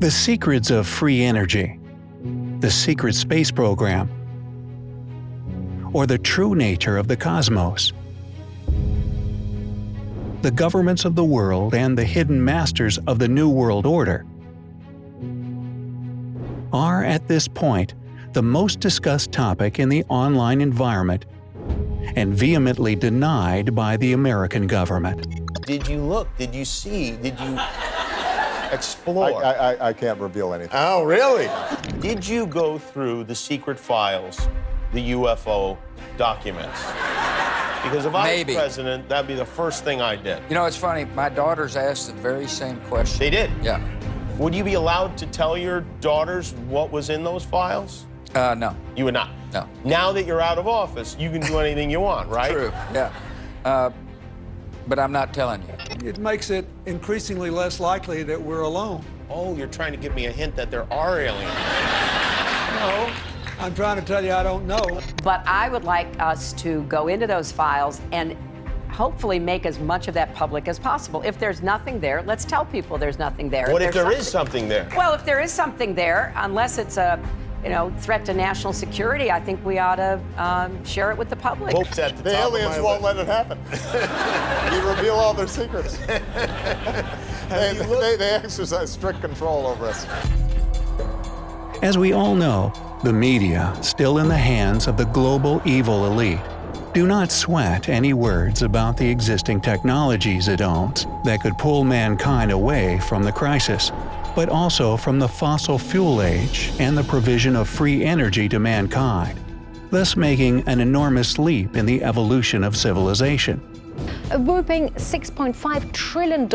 The secrets of free energy, the secret space program, or the true nature of the cosmos. The governments of the world and the hidden masters of the New World Order are, at this point, the most discussed topic in the online environment and vehemently denied by the American government. Did you look? Did you see? Did you explore? I can't reveal anything. Oh, really? Did you go through the secret files, the UFO documents? Because if I was president, that'd be the first thing I did. You know, it's funny. My daughters asked the very same question. They did? Yeah. Would you be allowed to tell your daughters what was in those files? No. You would not? No. Now that you're out of office, you can do anything you want, right? True, yeah. But I'm not telling you. It makes it increasingly less likely that we're alone. Oh, you're trying to give me a hint that there are aliens. No, I'm trying to tell you I don't know. But I would like us to go into those files and hopefully make as much of that public as possible. If there's nothing there, let's tell people there's nothing there. What if there is something there? Well, if there is something there, unless it's a threat to national security, I think we ought to share it with the public. The aliens won't let it happen. You reveal all their secrets. They exercise strict control over us. As we all know, the media, still in the hands of the global evil elite, do not sweat any words about the existing technologies it owns that could pull mankind away from the crisis, but also from the fossil fuel age and the provision of free energy to mankind, thus making an enormous leap in the evolution of civilization. A whopping $6.5 trillion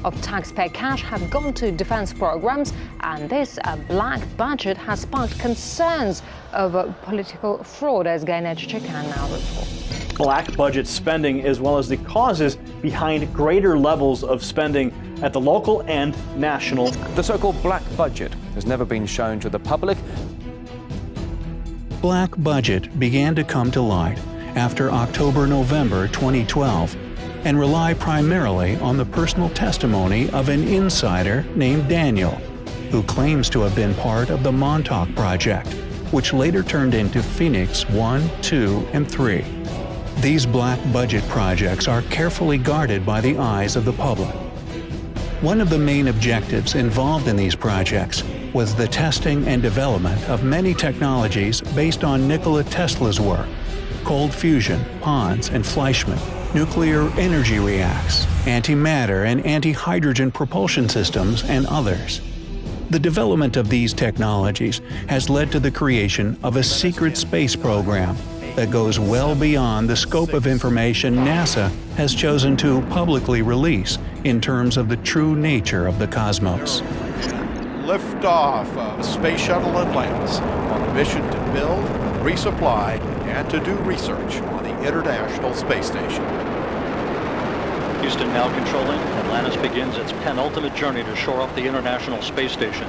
of taxpayer cash have gone to defense programs, and this black budget has sparked concerns over political fraud, as Gaynor can now report. Black budget spending, as well as the causes behind greater levels of spending at the local and national. The so-called black budget has never been shown to the public. Black budget began to come to light after October-November 2012 and rely primarily on the personal testimony of an insider named Daniel, who claims to have been part of the Montauk Project, which later turned into Phoenix 1, 2, and 3. These black budget projects are carefully guarded by the eyes of the public. One of the main objectives involved in these projects was the testing and development of many technologies based on Nikola Tesla's work: cold fusion, Pons and Fleischmann, nuclear energy reacts, antimatter and anti-hydrogen propulsion systems, and others. The development of these technologies has led to the creation of a secret space program that goes well beyond the scope of information NASA has chosen to publicly release in terms of the true nature of the cosmos. Liftoff of Space Shuttle Atlantis on a mission to build, resupply, and to do research on the International Space Station. Houston now controlling. Atlantis begins its penultimate journey to shore up the International Space Station.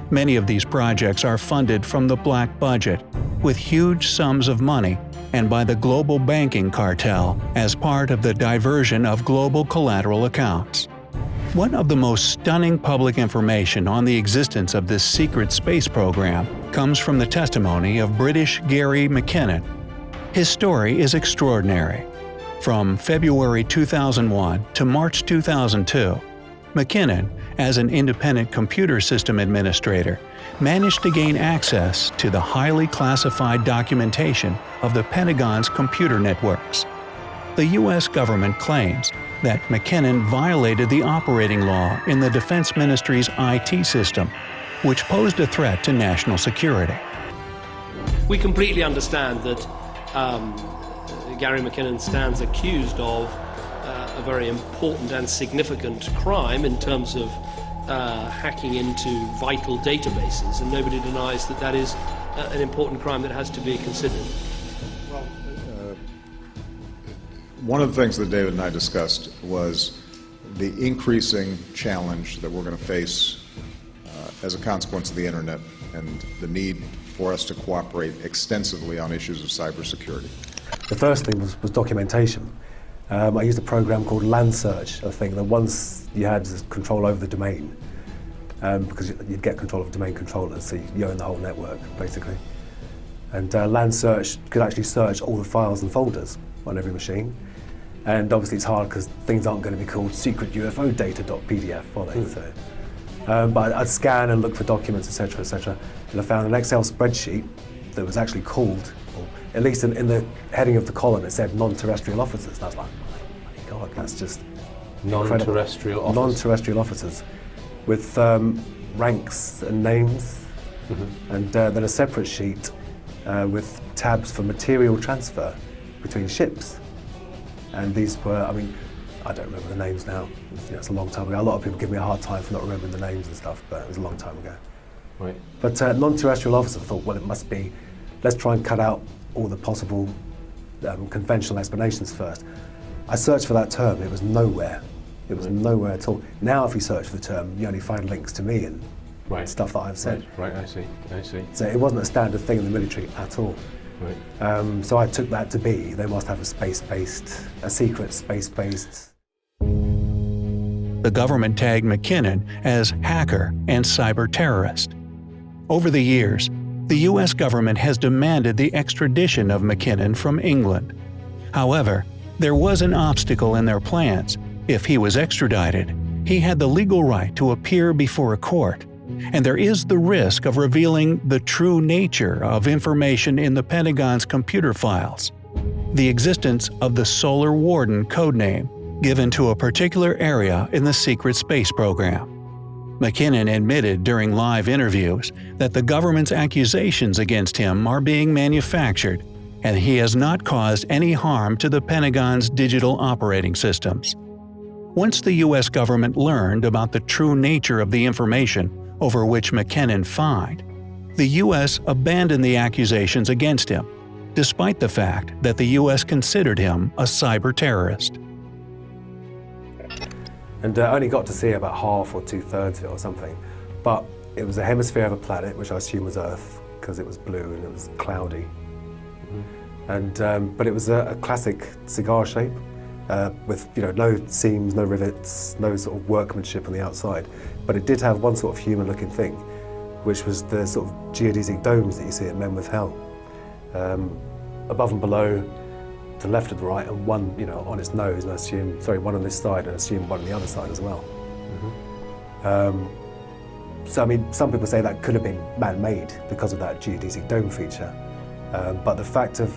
Many of these projects are funded from the black budget, with huge sums of money, and by the global banking cartel as part of the diversion of global collateral accounts. One of the most stunning public information on the existence of this secret space program comes from the testimony of British Gary McKinnon. His story is extraordinary. From February 2001 to March 2002, McKinnon, as an independent computer system administrator, managed to gain access to the highly classified documentation of the Pentagon's computer networks. The U.S. government claims that McKinnon violated the operating law in the Defense Ministry's IT system, which posed a threat to national security. We completely understand that Gary McKinnon stands accused of a very important and significant crime in terms of hacking into vital databases, and nobody denies that that is an important crime that has to be considered. Well, one of the things that David and I discussed was the increasing challenge that we're going to face as a consequence of the internet and the need for us to cooperate extensively on issues of cybersecurity. The first thing was documentation. I used a program called Land Search, I think, that once you had control over the domain, because you'd get control of domain controllers, so you own the whole network, basically. And LAN search could actually search all the files and folders on every machine. And obviously it's hard because things aren't going to be called secret UFO data.pdf, are they? So, but I'd scan and look for documents, etc., and I found an Excel spreadsheet that was actually called, or at least in the heading of the column, it said non-terrestrial officers. And I was like, my God, that's just non-terrestrial officers. Non-terrestrial officers with ranks and names, and then a separate sheet with tabs for material transfer between ships. And these were, I mean, I don't remember the names now. It's a long time ago. A lot of people give me a hard time for not remembering the names and stuff, but it was a long time ago. Right. But non-terrestrial officers, I thought, well, it must be, let's try and cut out all the possible conventional explanations first. I searched for that term, it was nowhere. It was nowhere at all. Now if you search for the term, you only find links to me and stuff that I've said. Right, I see. So it wasn't a standard thing in the military at all. Right. So I took that to be, they must have a secret space-based. The government tagged McKinnon as hacker and cyber terrorist. Over the years, the U.S. government has demanded the extradition of McKinnon from England. However, there was an obstacle in their plans. If he was extradited, he had the legal right to appear before a court, and there is the risk of revealing the true nature of information in the Pentagon's computer files. The existence of the Solar Warden codename given to a particular area in the secret space program. McKinnon admitted during live interviews that the government's accusations against him are being manufactured, and he has not caused any harm to the Pentagon's digital operating systems. Once the U.S. government learned about the true nature of the information over which McKinnon fined, the U.S. abandoned the accusations against him, despite the fact that the U.S. considered him a cyber terrorist. And I only got to see about half or 2/3 of it or something, but it was a hemisphere of a planet, which I assume was Earth, because it was blue and it was cloudy. And but it was a classic cigar shape, with no seams, no rivets, no sort of workmanship on the outside. But it did have one sort of human-looking thing, which was the sort of geodesic domes that you see at Men with Hell. Above and below, to the left and the right, and one on its nose, and I assume, one on this side, and I assume one on the other side as well. So I mean, some people say that could have been man-made because of that geodesic dome feature. But the fact of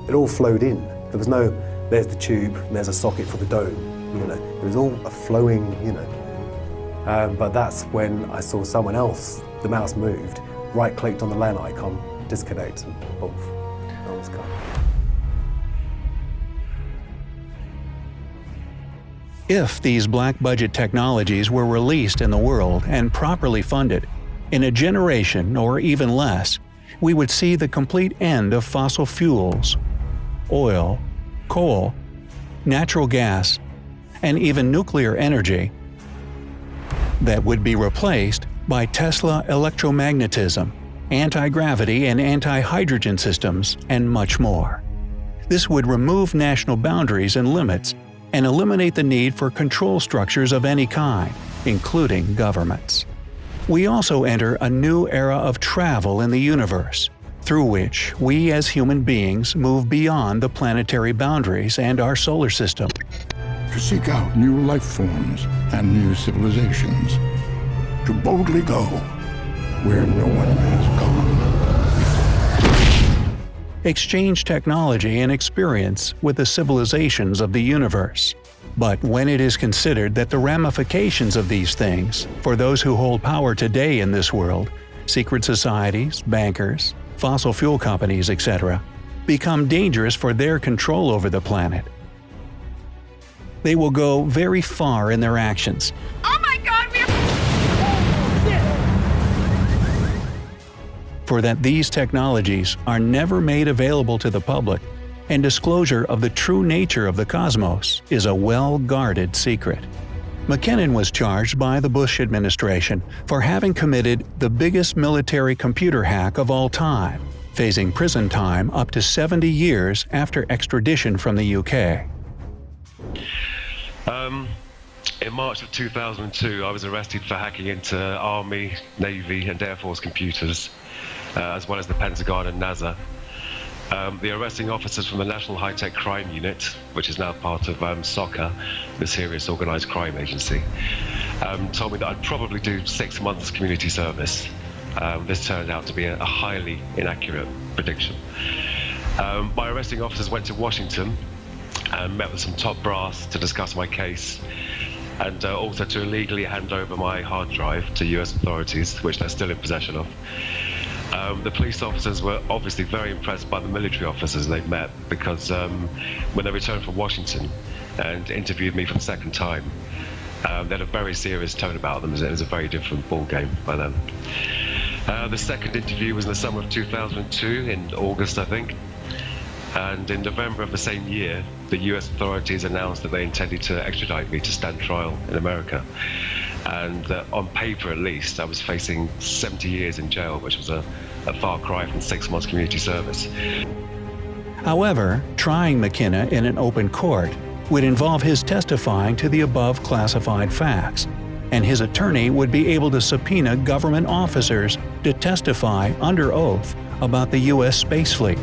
it all flowed in. There was no, there's the tube, and there's a socket for the dome. It was all a flowing, But that's when I saw someone else, the mouse moved, right-clicked on the LAN icon, disconnect, and boom, that was gone. If these black-budget technologies were released in the world and properly funded, in a generation or even less, we would see the complete end of fossil fuels, oil, coal, natural gas, and even nuclear energy that would be replaced by Tesla electromagnetism, anti-gravity and anti-hydrogen systems, and much more. This would remove national boundaries and limits and eliminate the need for control structures of any kind, including governments. We also enter a new era of travel in the universe, through which we as human beings move beyond the planetary boundaries and our solar system. To seek out new life forms and new civilizations. To boldly go where no one has gone. Exchange technology and experience with the civilizations of the universe. But when it is considered that the ramifications of these things, for those who hold power today in this world, secret societies, bankers, fossil fuel companies, etc., become dangerous for their control over the planet, they will go very far in their actions. Oh my God, For that these technologies are never made available to the public, and disclosure of the true nature of the cosmos is a well-guarded secret. McKinnon was charged by the Bush administration for having committed the biggest military computer hack of all time, facing prison time up to 70 years after extradition from the UK. In March of 2002, I was arrested for hacking into Army, Navy, and Air Force computers, as well as the Pentagon and NASA. The arresting officers from the National High-Tech Crime Unit, which is now part of SOCA, the Serious Organized Crime Agency, told me that I'd probably do 6 months community service. This turned out to be a highly inaccurate prediction. My arresting officers went to Washington and met with some top brass to discuss my case, and also to illegally hand over my hard drive to US authorities, which they're still in possession of. The police officers were obviously very impressed by the military officers they'd met, because when they returned from Washington and interviewed me for the second time, they had a very serious tone about them. It was a very different ball game by then. The second interview was in the summer of 2002, in August, I think. And in November of the same year, the US authorities announced that they intended to extradite me to stand trial in America. And on paper, at least, I was facing 70 years in jail, which was a far cry from 6 months community service. However, trying McKenna in an open court would involve his testifying to the above classified facts, and his attorney would be able to subpoena government officers to testify under oath about the U.S. space fleet.